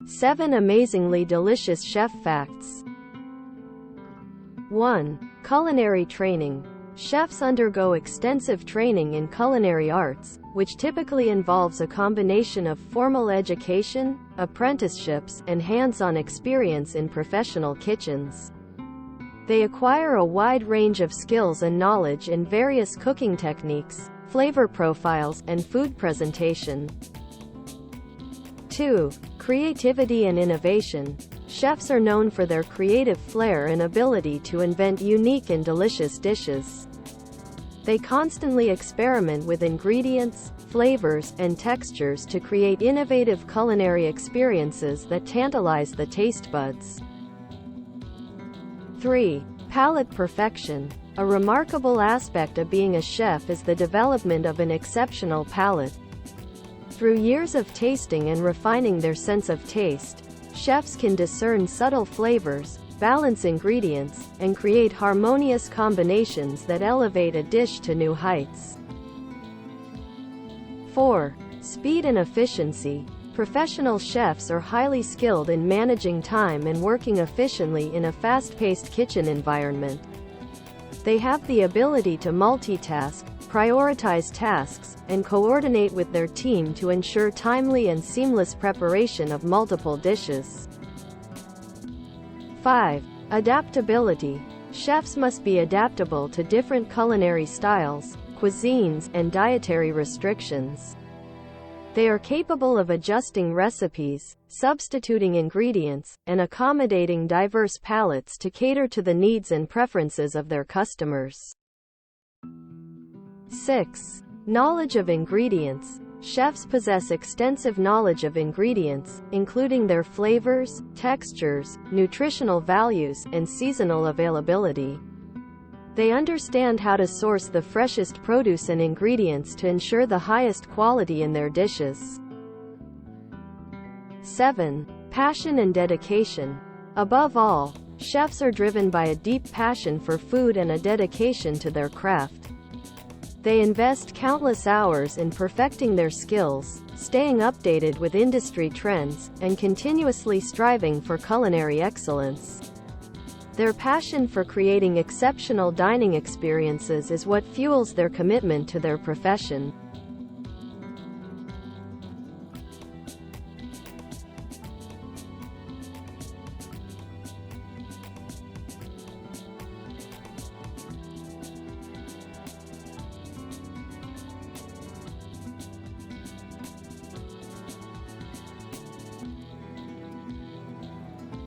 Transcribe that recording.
7 Amazingly Delicious Chef Facts. 1. Culinary training. Chefs undergo extensive training in culinary arts, which typically involves a combination of formal education, apprenticeships, and hands-on experience in professional kitchens. They acquire a wide range of skills and knowledge in various cooking techniques, flavor profiles, and food presentation. 2. Creativity and innovation. Chefs are known for their creative flair and ability to invent unique and delicious dishes. They constantly experiment with ingredients, flavors, and textures to create innovative culinary experiences that tantalize the taste buds. 3. Palate perfection. A remarkable aspect of being a chef is the development of an exceptional palate. Through years of tasting and refining their sense of taste, chefs can discern subtle flavors, balance ingredients, and create harmonious combinations that elevate a dish to new heights. 4. Speed and efficiency. Professional chefs are highly skilled in managing time and working efficiently in a fast-paced kitchen environment. They have the ability to multitask, prioritize tasks, and coordinate with their team to ensure timely and seamless preparation of multiple dishes. 5. Adaptability. Chefs must be adaptable to different culinary styles, cuisines, and dietary restrictions. They are capable of adjusting recipes, substituting ingredients, and accommodating diverse palates to cater to the needs and preferences of their customers. 6. Knowledge of ingredients. Chefs possess extensive knowledge of ingredients, including their flavors, textures, nutritional values, and seasonal availability. They understand how to source the freshest produce and ingredients to ensure the highest quality in their dishes. 7. Passion and dedication. Above all, chefs are driven by a deep passion for food and a dedication to their craft. They invest countless hours in perfecting their skills, staying updated with industry trends, and continuously striving for culinary excellence. Their passion for creating exceptional dining experiences is what fuels their commitment to their profession.